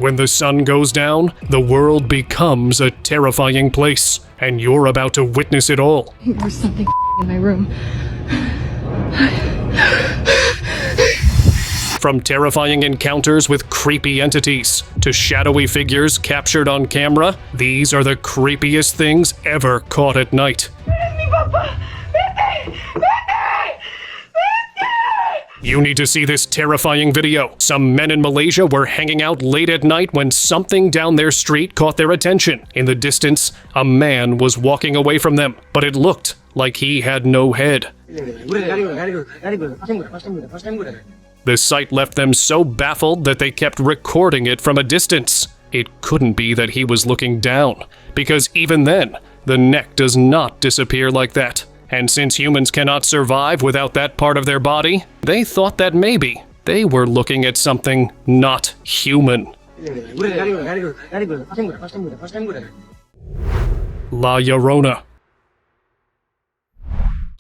When the sun goes down, the world becomes a terrifying place, and you're about to witness it all. There's something in my room. From terrifying encounters with creepy entities to shadowy figures captured on camera, these are the creepiest things ever caught at night. You need to see this terrifying video. Some men in Malaysia were hanging out late at night when something down their street caught their attention. In the distance, a man was walking away from them, but it looked like he had no head. The sight left them so baffled that they kept recording it from a distance. It couldn't be that he was looking down, because even then, the neck does not disappear like that. And since humans cannot survive without that part of their body, they thought that maybe they were looking at something not human. La Llorona.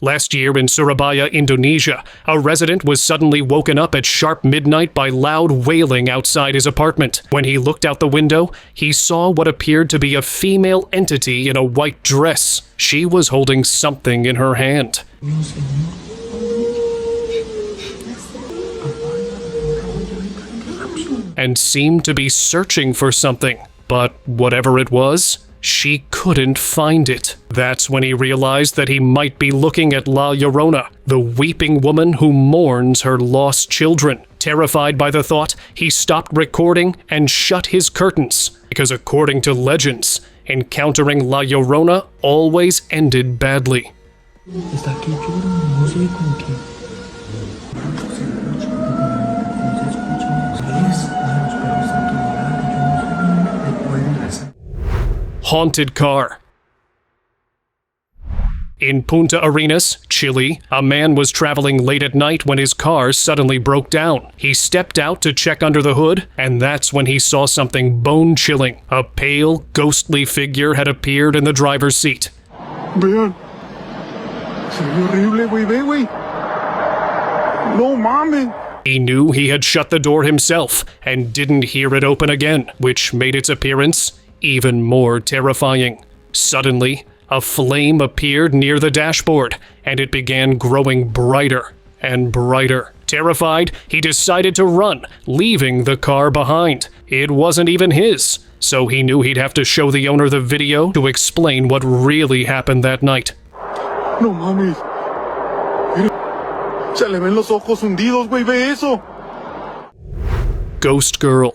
Last year in Surabaya, Indonesia, a resident was suddenly woken up at sharp midnight by loud wailing outside his apartment. When he looked out the window, he saw what appeared to be a female entity in a white dress. She was holding something in her hand. And seemed to be searching for something. But whatever it was, she couldn't find it. That's when he realized that he might be looking at La Llorona, the weeping woman who mourns her lost children. Terrified by the thought, he stopped recording and shut his curtains, because according to legends, encountering La Llorona always ended badly. Haunted car. In Punta Arenas, Chile, a man was traveling late at night when his car suddenly broke down. He stepped out to check under the hood, and that's when he saw something bone-chilling. A pale, ghostly figure had appeared in the driver's seat. Vean. Se ve horrible, güey, ve, güey. No mames. He knew he had shut the door himself and didn't hear it open again, which made its appearance even more terrifying. Suddenly, a flame appeared near the dashboard, and it began growing brighter and brighter. Terrified, he decided to run, leaving the car behind. It wasn't even his, so he knew he'd have to show the owner the video to explain what really happened that night. No mames. Se le ven los ojos hundidos, güey, ve eso. Ghost Girl.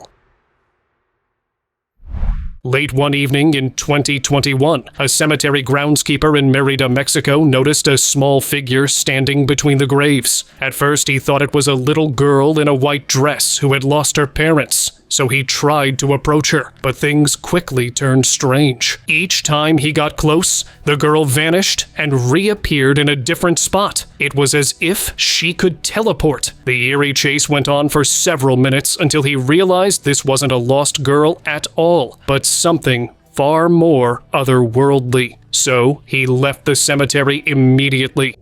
Late one evening in 2021, a cemetery groundskeeper in Mérida, Mexico noticed a small figure standing between the graves. At first, he thought it was a little girl in a white dress who had lost her parents, so he tried to approach her, but things quickly turned strange. Each time he got close, the girl vanished and reappeared in a different spot. It was as if she could teleport. The eerie chase went on for several minutes until he realized this wasn't a lost girl at all, but something far more otherworldly. So he left the cemetery immediately.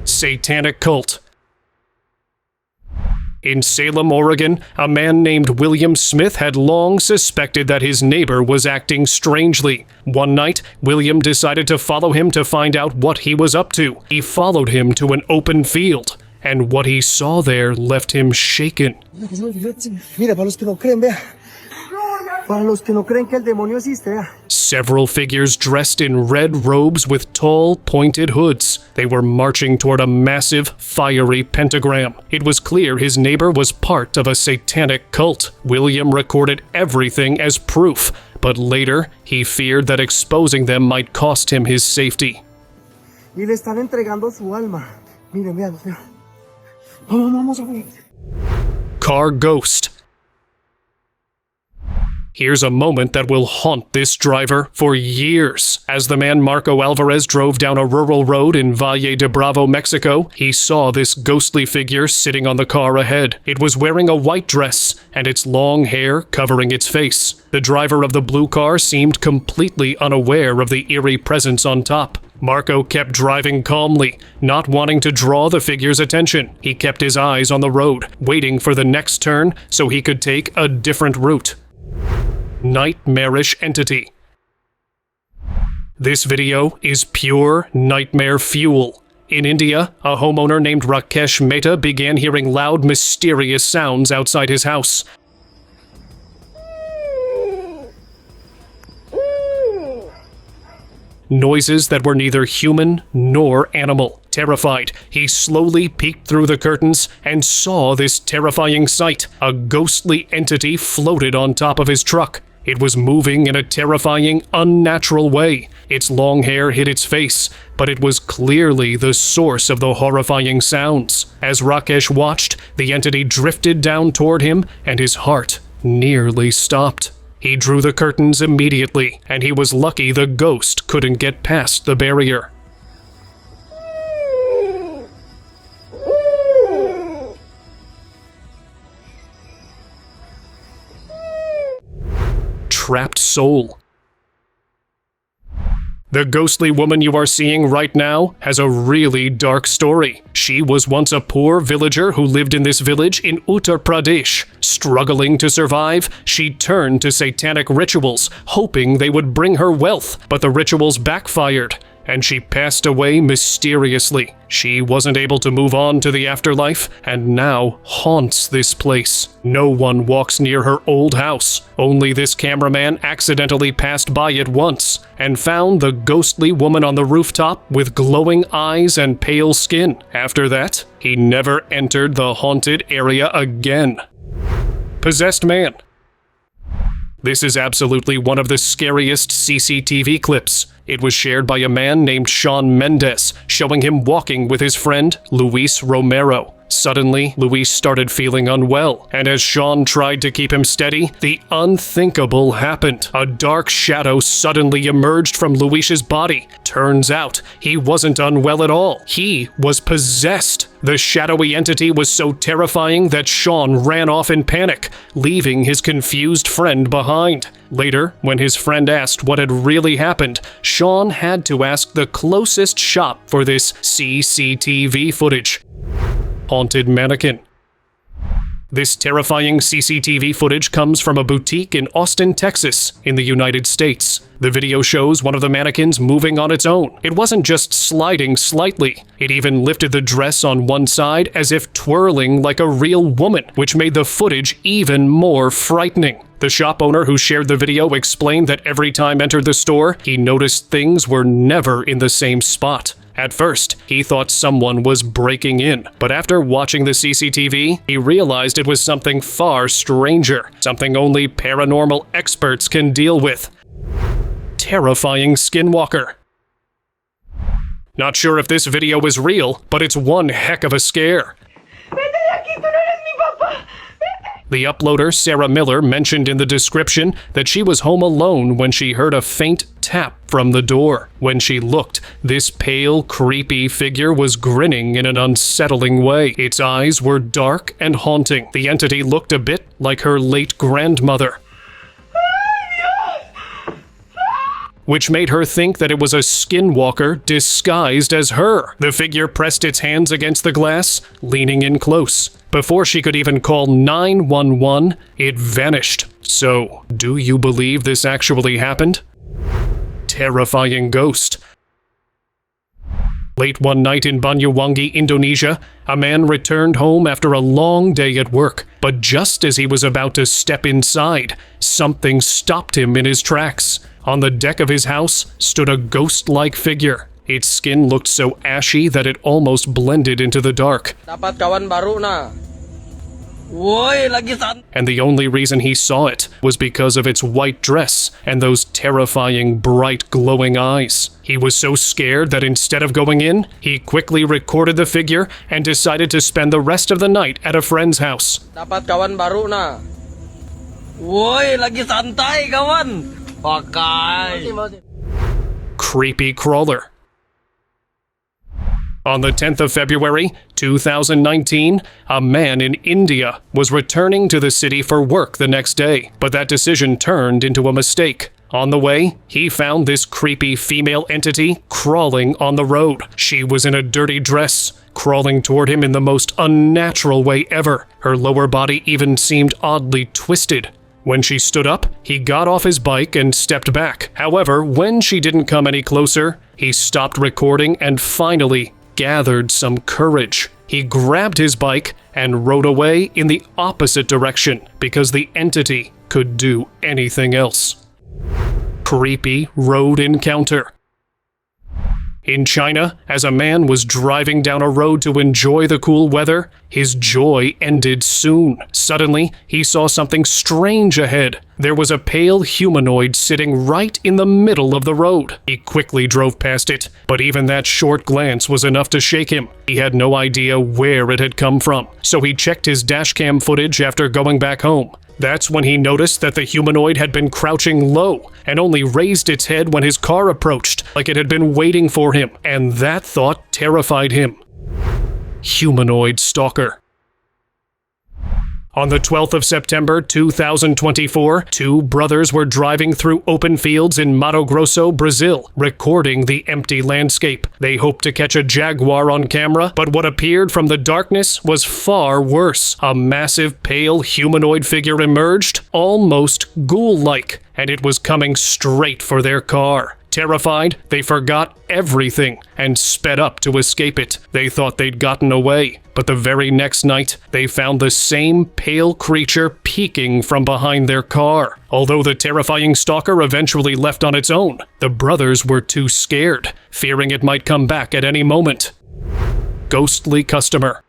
Satanic cult. In Salem, Oregon, a man named William Smith had long suspected that his neighbor was acting strangely. One night, William decided to follow him to find out what he was up to. He followed him to an open field, and what he saw there left him shaken. Several figures dressed in red robes with tall, pointed hoods. They were marching toward a massive, fiery pentagram. It was clear his neighbor was part of a satanic cult. William recorded everything as proof, but later he feared that exposing them might cost him his safety. Car ghost. Here's a moment that will haunt this driver for years. As the man Marco Alvarez drove down a rural road in Valle de Bravo, Mexico, he saw this ghostly figure sitting on the car ahead. It was wearing a white dress, and its long hair covering its face. The driver of the blue car seemed completely unaware of the eerie presence on top. Marco kept driving calmly, not wanting to draw the figure's attention. He kept his eyes on the road, waiting for the next turn so he could take a different route. Nightmarish entity. This video is pure nightmare fuel. In India, a homeowner named Rakesh Mehta began hearing loud, mysterious sounds outside his house. Noises that were neither human nor animal. Terrified, he slowly peeked through the curtains and saw this terrifying sight. A ghostly entity floated on top of his truck. It was moving in a terrifying, unnatural way. Its long hair hid its face, but it was clearly the source of the horrifying sounds. As Rakesh watched, the entity drifted down toward him, and his heart nearly stopped. He drew the curtains immediately, and he was lucky the ghost couldn't get past the barrier. Trapped soul. The ghostly woman you are seeing right now has a really dark story. She was once a poor villager who lived in this village in Uttar Pradesh. Struggling to survive, she turned to satanic rituals, hoping they would bring her wealth, but the rituals backfired, and she passed away mysteriously. She wasn't able to move on to the afterlife, and now haunts this place. No one walks near her old house. Only this cameraman accidentally passed by it once, and found the ghostly woman on the rooftop with glowing eyes and pale skin. After that, he never entered the haunted area again. Possessed man. This is absolutely one of the scariest CCTV clips. It was shared by a man named Sean Mendez, showing him walking with his friend, Luis Romero. Suddenly, Luis started feeling unwell, and as Sean tried to keep him steady, the unthinkable happened. A dark shadow suddenly emerged from Luis's body. Turns out, he wasn't unwell at all. He was possessed. The shadowy entity was so terrifying that Sean ran off in panic, leaving his confused friend behind. Later, when his friend asked what had really happened, Sean had to ask the closest shop for this CCTV footage. Haunted mannequin. This terrifying CCTV footage comes from a boutique in Austin, Texas, in the United States. The video shows one of the mannequins moving on its own. It wasn't just sliding slightly. It even lifted the dress on one side as if twirling like a real woman, which made the footage even more frightening. The shop owner who shared the video explained that every time entered the store, he noticed things were never in the same spot. At first, he thought someone was breaking in, but after watching the CCTV, he realized it was something far stranger, something only paranormal experts can deal with. Terrifying Skinwalker. Not sure if this video is real, but it's one heck of a scare. The uploader, Sarah Miller, mentioned in the description that she was home alone when she heard a faint tap from the door. When she looked, this pale, creepy figure was grinning in an unsettling way. Its eyes were dark and haunting. The entity looked a bit like her late grandmother, which made her think that it was a skinwalker disguised as her. The figure pressed its hands against the glass, leaning in close. Before she could even call 911, it vanished. So, do you believe this actually happened? Terrifying ghost. Late one night in Banyuwangi, Indonesia, a man returned home after a long day at work. But just as he was about to step inside, something stopped him in his tracks. On the deck of his house stood a ghost-like figure. Its skin looked so ashy that it almost blended into the dark. Dapat kawan baru na. Woi, lagi And the only reason he saw it was because of its white dress and those terrifying, bright, glowing eyes. He was so scared that instead of going in, he quickly recorded the figure and decided to spend the rest of the night at a friend's house. Dapat kawan baru na. Woi, lagi santai kawan. Pakai. Creepy crawler. On the 10th of February, 2019, a man in India was returning to the city for work the next day, but that decision turned into a mistake. On the way, he found this creepy female entity crawling on the road. She was in a dirty dress, crawling toward him in the most unnatural way ever. Her lower body even seemed oddly twisted. When she stood up, he got off his bike and stepped back. However, when she didn't come any closer, he stopped recording and finally gathered some courage. He grabbed his bike and rode away in the opposite direction because the entity could do anything else. Creepy road encounter. In China, as a man was driving down a road to enjoy the cool weather, his joy ended soon. Suddenly, he saw something strange ahead. There was a pale humanoid sitting right in the middle of the road. He quickly drove past it, but even that short glance was enough to shake him. He had no idea where it had come from, so he checked his dashcam footage after going back home. That's when he noticed that the humanoid had been crouching low and only raised its head when his car approached, like it had been waiting for him, and that thought terrified him. Humanoid stalker. On the 12th of September 2024, two brothers were driving through open fields in Mato Grosso, Brazil, recording the empty landscape. They hoped to catch a jaguar on camera, but what appeared from the darkness was far worse. A massive, pale humanoid figure emerged, almost ghoul-like, and it was coming straight for their car. Terrified, they forgot everything and sped up to escape it. They thought they'd gotten away, but the very next night, they found the same pale creature peeking from behind their car. Although the terrifying stalker eventually left on its own, the brothers were too scared, fearing it might come back at any moment. Ghostly customer.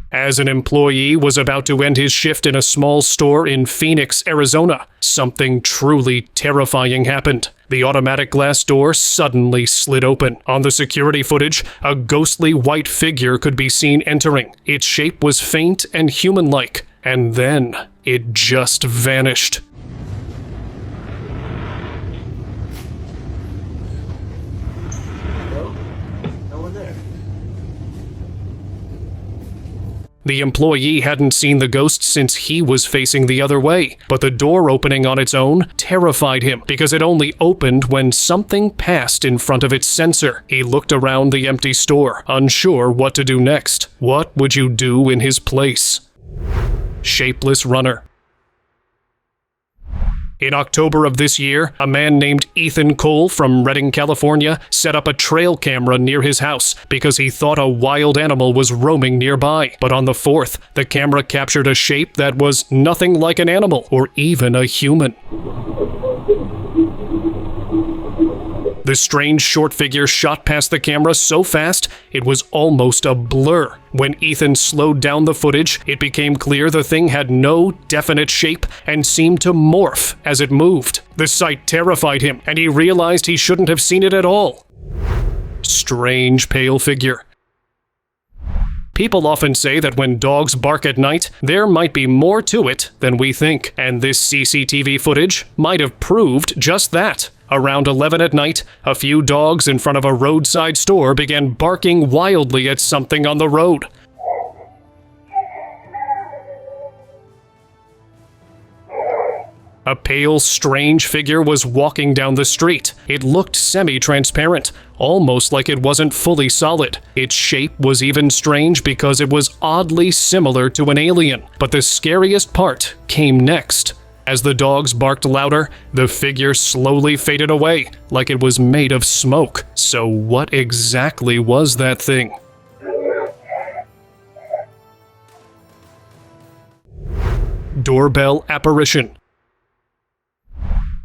As an employee was about to end his shift in a small store in Phoenix, Arizona, something truly terrifying happened. The automatic glass door suddenly slid open. On the security footage, a ghostly white figure could be seen entering. Its shape was faint and human-like, and then it just vanished. The employee hadn't seen the ghost since he was facing the other way, but the door opening on its own terrified him because it only opened when something passed in front of its sensor. He looked around the empty store, unsure what to do next. What would you do in his place? Shapeless runner. In October of this year, a man named Ethan Cole from Redding, California, set up a trail camera near his house because he thought a wild animal was roaming nearby. But on the 4th, the camera captured a shape that was nothing like an animal or even a human. The strange short figure shot past the camera so fast, it was almost a blur. When Ethan slowed down the footage, it became clear the thing had no definite shape and seemed to morph as it moved. The sight terrified him, and he realized he shouldn't have seen it at all. Strange pale figure. People often say that when dogs bark at night, there might be more to it than we think, and this CCTV footage might have proved just that. Around 11 at night, a few dogs in front of a roadside store began barking wildly at something on the road. A pale, strange figure was walking down the street. It looked semi-transparent, almost like it wasn't fully solid. Its shape was even strange because it was oddly similar to an alien. But the scariest part came next. As the dogs barked louder, the figure slowly faded away, like it was made of smoke. So what exactly was that thing? Doorbell apparition.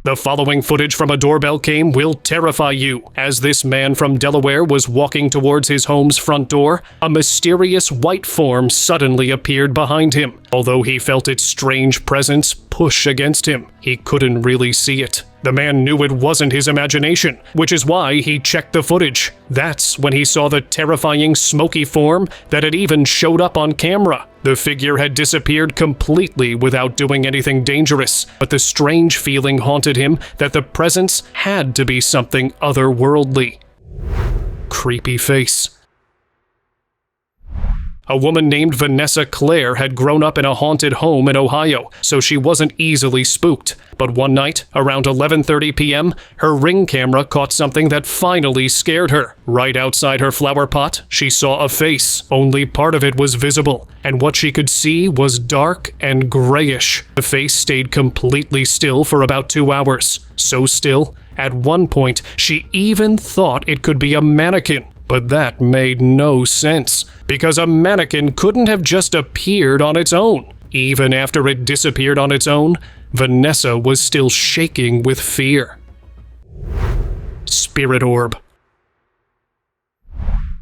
The following footage from a doorbell cam will terrify you. As this man from Delaware was walking towards his home's front door, a mysterious white form suddenly appeared behind him. Although he felt its strange presence push against him, he couldn't really see it. The man knew it wasn't his imagination, which is why he checked the footage. That's when he saw the terrifying smoky form that had even showed up on camera. The figure had disappeared completely without doing anything dangerous, but the strange feeling haunted him that the presence had to be something otherworldly. Creepy face. A woman named Vanessa Claire had grown up in a haunted home in Ohio, so she wasn't easily spooked. But one night, around 11:30 p.m., her Ring camera caught something that finally scared her. Right outside her flower pot, she saw a face. Only part of it was visible, and what she could see was dark and grayish. The face stayed completely still for about 2 hours. So still, at one point, she even thought it could be a mannequin. But that made no sense, because a mannequin couldn't have just appeared on its own. Even after it disappeared on its own, Vanessa was still shaking with fear. Spirit orb.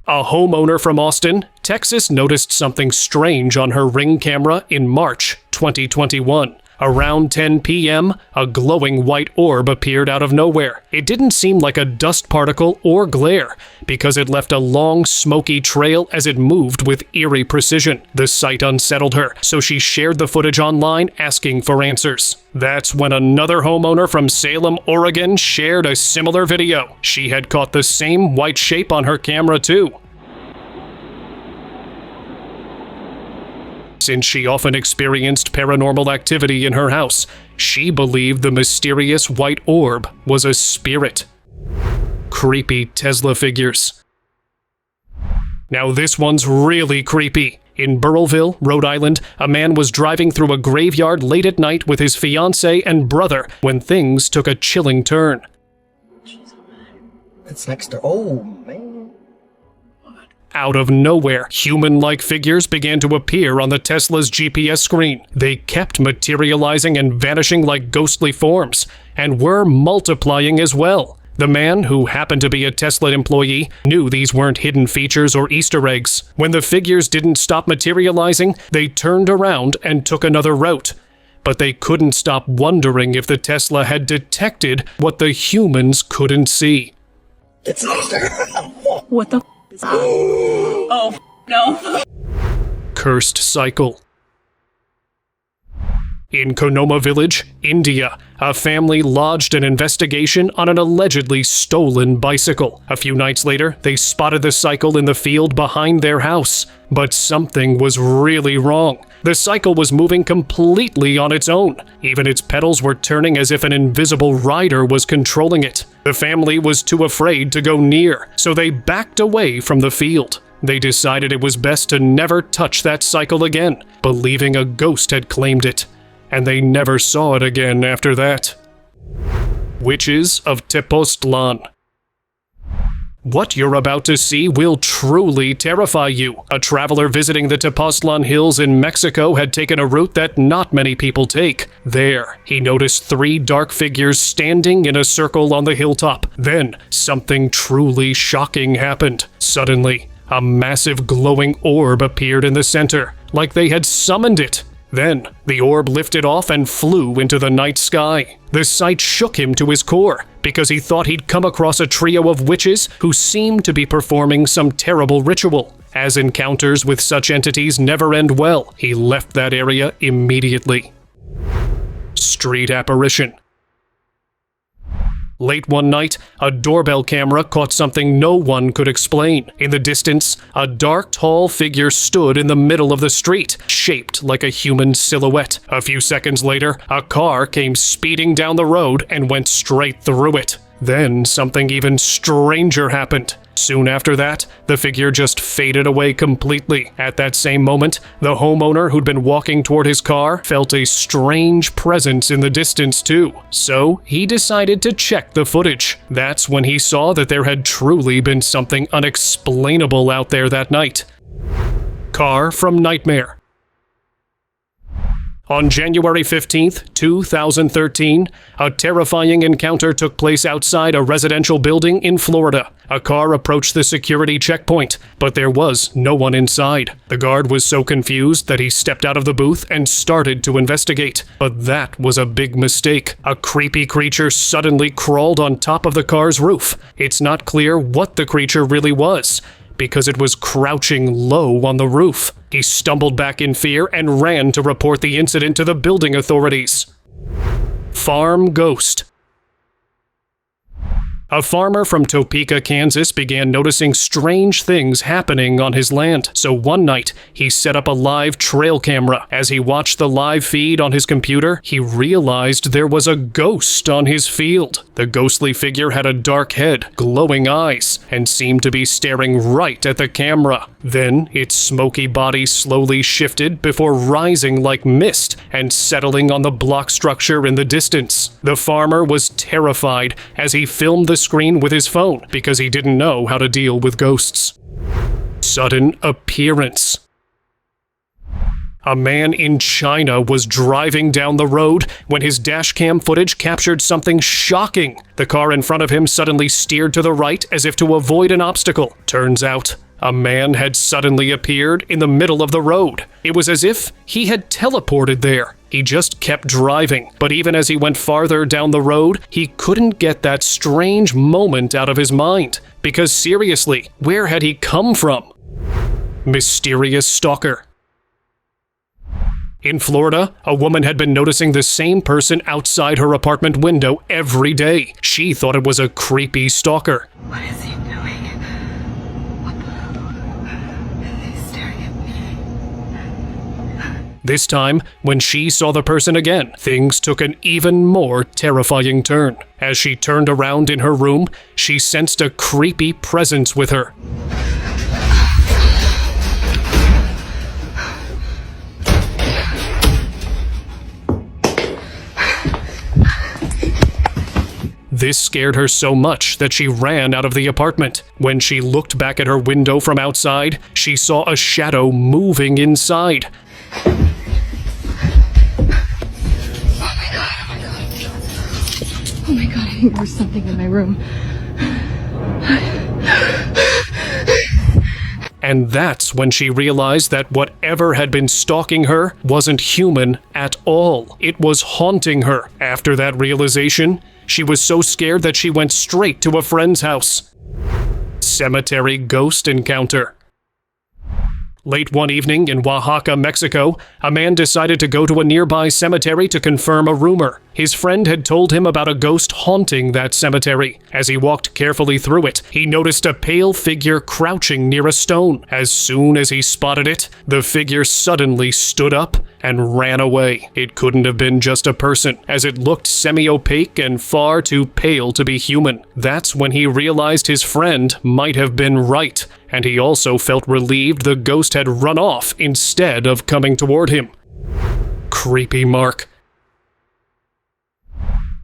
A homeowner from Austin, Texas noticed something strange on her Ring camera in March 2021. Around 10 p.m., a glowing white orb appeared out of nowhere. It didn't seem like a dust particle or glare, because it left a long, smoky trail as it moved with eerie precision. The sight unsettled her, so she shared the footage online, asking for answers. That's when another homeowner from Salem, Oregon shared a similar video. She had caught the same white shape on her camera too. Since she often experienced paranormal activity in her house, she believed the mysterious white orb was a spirit. Creepy Tesla figures. Now this one's really creepy. In Burrillville, Rhode Island, a man was driving through a graveyard late at night with his fiancée and brother when things took a chilling turn. It's next to... Oh, man. Out of nowhere, human-like figures began to appear on the Tesla's GPS screen. They kept materializing and vanishing like ghostly forms, and were multiplying as well. The man, who happened to be a Tesla employee, knew these weren't hidden features or Easter eggs. When the figures didn't stop materializing, they turned around and took another route. But they couldn't stop wondering if the Tesla had detected what the humans couldn't see. It's next to her. What the Oh, no. Cursed cycle. In Konoma Village, India, a family lodged an investigation on an allegedly stolen bicycle. A few nights later, they spotted the cycle in the field behind their house. But something was really wrong. The cycle was moving completely on its own. Even its pedals were turning as if an invisible rider was controlling it. The family was too afraid to go near, so they backed away from the field. They decided it was best to never touch that cycle again, believing a ghost had claimed it. And they never saw it again after that. Witches of Tepoztlan. What you're about to see will truly terrify you. A traveler visiting the Tepoztlan Hills in Mexico had taken a route that not many people take. There, he noticed 3 dark figures standing in a circle on the hilltop. Then, something truly shocking happened. Suddenly, a massive glowing orb appeared in the center, like they had summoned it. Then, the orb lifted off and flew into the night sky. The sight shook him to his core, because he thought he'd come across a trio of witches who seemed to be performing some terrible ritual. As encounters with such entities never end well, he left that area immediately. Street apparition. Late one night, a doorbell camera caught something no one could explain. In the distance, a dark, tall figure stood in the middle of the street, shaped like a human silhouette. A few seconds later, a car came speeding down the road and went straight through it. Then something even stranger happened. Soon after that, the figure just faded away completely. At that same moment, the homeowner who'd been walking toward his car felt a strange presence in the distance too. So he decided to check the footage. That's when he saw that there had truly been something unexplainable out there that night. Car from Nightmare. On January 15th, 2013, a terrifying encounter took place outside a residential building in Florida. A car approached the security checkpoint, but there was no one inside. The guard was so confused that he stepped out of the booth and started to investigate. But that was a big mistake. A creepy creature suddenly crawled on top of the car's roof. It's not clear what the creature really was, because it was crouching low on the roof. He stumbled back in fear and ran to report the incident to the building authorities. Farm ghost. A farmer from Topeka, Kansas began noticing strange things happening on his land. So one night, he set up a live trail camera. As he watched the live feed on his computer, he realized there was a ghost on his field. The ghostly figure had a dark head, glowing eyes, and seemed to be staring right at the camera. Then, its smoky body slowly shifted before rising like mist and settling on the block structure in the distance. The farmer was terrified as he filmed the screen with his phone because he didn't know how to deal with ghosts. Sudden appearance. A man in China was driving down the road when his dashcam footage captured something shocking. The car in front of him suddenly steered to the right as if to avoid an obstacle. Turns out, a man had suddenly appeared in the middle of the road. It was as if he had teleported there. He just kept driving, but even as he went farther down the road, he couldn't get that strange moment out of his mind. Because seriously, where had he come from? Mysterious stalker. In Florida, a woman had been noticing the same person outside her apartment window every day. She thought it was a creepy stalker. What is he doing? What the hell? He's staring at me. This time, when she saw the person again, things took an even more terrifying turn. As she turned around in her room, she sensed a creepy presence with her. This scared her so much that she ran out of the apartment. When she looked back at her window from outside, she saw a shadow moving inside. Oh my god, I think there's something in my room. And that's when she realized that whatever had been stalking her wasn't human at all. It was haunting her. After that realization, she was so scared that she went straight to a friend's house. Cemetery ghost encounter. Late one evening in Oaxaca, Mexico, a man decided to go to a nearby cemetery to confirm a rumor. His friend had told him about a ghost haunting that cemetery. As he walked carefully through it, he noticed a pale figure crouching near a stone. As soon as he spotted it, the figure suddenly stood up and ran away. It couldn't have been just a person, as it looked semi-opaque and far too pale to be human. That's when he realized his friend might have been right, and he also felt relieved the ghost had run off instead of coming toward him. Creepy Mark.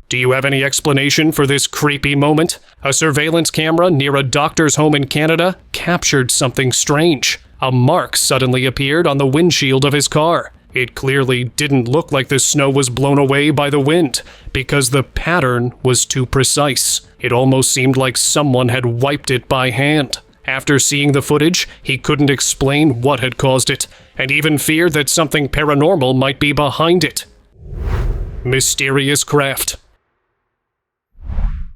Do you have any explanation for this creepy moment? A surveillance camera near a doctor's home in Canada captured something strange. A mark suddenly appeared on the windshield of his car. It clearly didn't look like the snow was blown away by the wind, because the pattern was too precise. It almost seemed like someone had wiped it by hand. After seeing the footage, he couldn't explain what had caused it, and even feared that something paranormal might be behind it. Mysterious craft.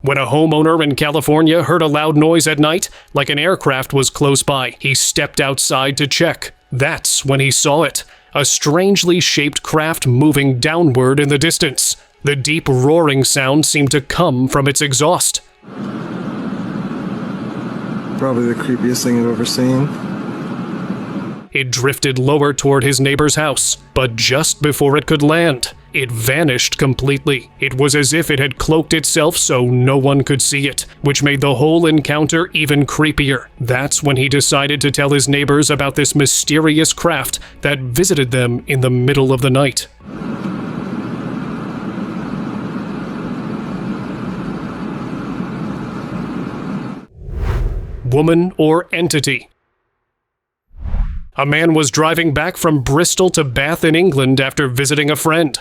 When a homeowner in California heard a loud noise at night, like an aircraft was close by, he stepped outside to check. That's when he saw it. A strangely shaped craft moving downward in the distance. The deep roaring sound seemed to come from its exhaust. Probably the creepiest thing I've ever seen. It drifted lower toward his neighbor's house, but just before it could land, it vanished completely. It was as if it had cloaked itself so no one could see it, which made the whole encounter even creepier. That's when he decided to tell his neighbors about this mysterious craft that visited them in the middle of the night. Woman or entity. A man was driving back from Bristol to Bath in England after visiting a friend.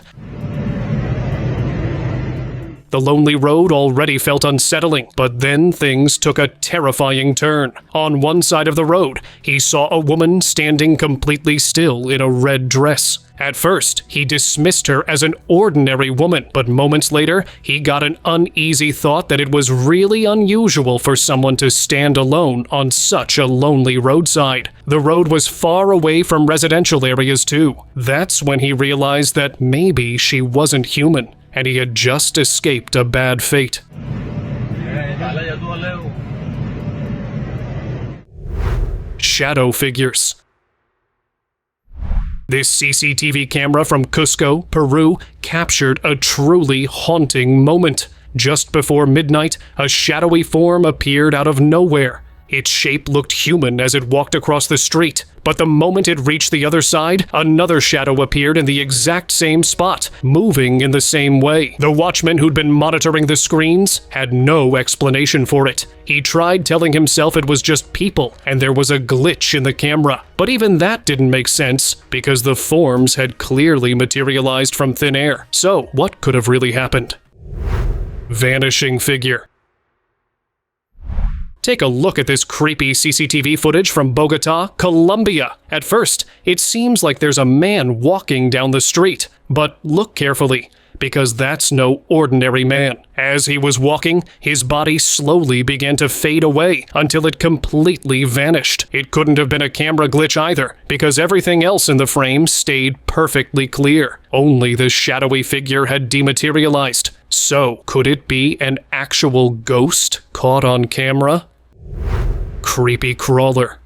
The lonely road already felt unsettling, but then things took a terrifying turn. On one side of the road, he saw a woman standing completely still in a red dress. At first, he dismissed her as an ordinary woman, but moments later, he got an uneasy thought that it was really unusual for someone to stand alone on such a lonely roadside. The road was far away from residential areas too. That's when he realized that maybe she wasn't human, and he had just escaped a bad fate. shadow figures. This CCTV camera from Cusco, Peru, captured a truly haunting moment. Just before midnight, a shadowy form appeared out of nowhere. Its shape looked human as it walked across the street, but the moment it reached the other side, another shadow appeared in the exact same spot, moving in the same way. The watchman who'd been monitoring the screens had no explanation for it. He tried telling himself it was just people, and there was a glitch in the camera. But even that didn't make sense, because the forms had clearly materialized from thin air. So, what could have really happened? Vanishing figure. Take a look at this creepy CCTV footage from Bogota, Colombia. At first, it seems like there's a man walking down the street, but look carefully, because that's no ordinary man. As he was walking, his body slowly began to fade away until it completely vanished. It couldn't have been a camera glitch either, because everything else in the frame stayed perfectly clear. Only the shadowy figure had dematerialized. So, could it be an actual ghost caught on camera? Creepy crawler.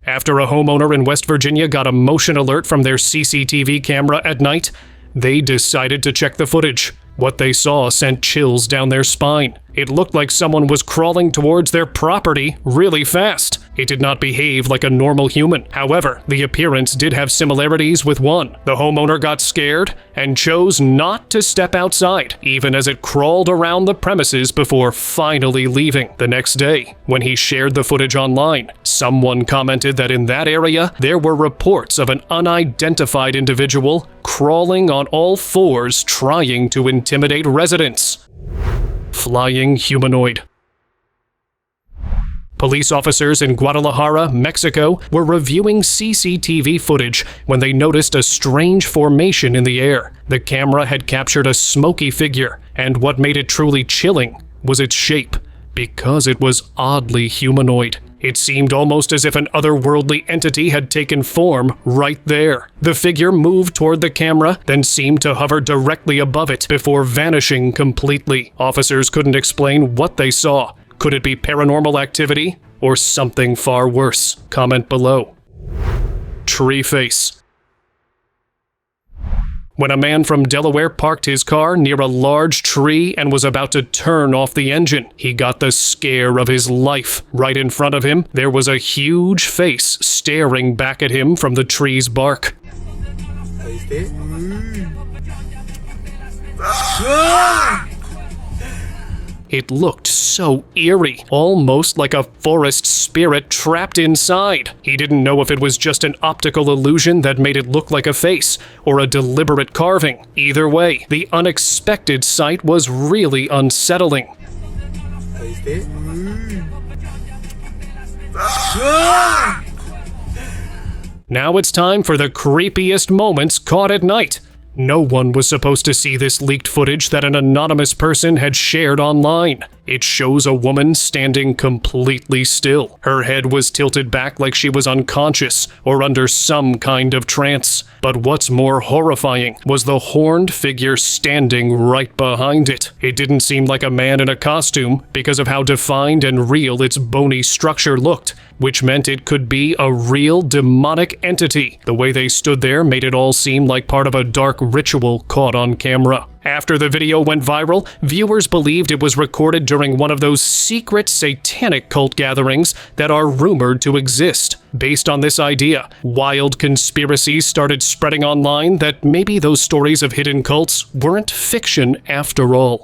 After a homeowner in West Virginia got a motion alert from their CCTV camera at night, they decided to check the footage. What they saw sent chills down their spine. It looked like someone was crawling towards their property really fast. It did not behave like a normal human. However, the appearance did have similarities with one. The homeowner got scared and chose not to step outside, even as it crawled around the premises before finally leaving. The next day, when he shared the footage online, someone commented that in that area, there were reports of an unidentified individual crawling on all fours trying to intimidate residents. Flying humanoid. Police officers in Guadalajara, Mexico, were reviewing CCTV footage when they noticed a strange formation in the air. The camera had captured a smoky figure, and what made it truly chilling was its shape, because it was oddly humanoid. It seemed almost as if an otherworldly entity had taken form right there. The figure moved toward the camera, then seemed to hover directly above it before vanishing completely. Officers couldn't explain what they saw. Could it be paranormal activity or something far worse? Comment below. Tree face. When a man from Delaware parked his car near a large tree and was about to turn off the engine, he got the scare of his life. Right in front of him, there was a huge face staring back at him from the tree's bark. It looked so eerie, almost like a forest spirit trapped inside. He didn't know if it was just an optical illusion that made it look like a face, or a deliberate carving. Either way, the unexpected sight was really unsettling. Now it's time for the creepiest moments caught at night. No one was supposed to see this leaked footage that an anonymous person had shared online. It shows a woman standing completely still. Her head was tilted back like she was unconscious or under some kind of trance. But what's more horrifying was the horned figure standing right behind it. It didn't seem like a man in a costume because of how defined and real its bony structure looked, which meant it could be a real demonic entity. The way they stood there made it all seem like part of a dark ritual caught on camera. After the video went viral, viewers believed it was recorded during one of those secret satanic cult gatherings that are rumored to exist. Based on this idea, wild conspiracies started spreading online that maybe those stories of hidden cults weren't fiction after all.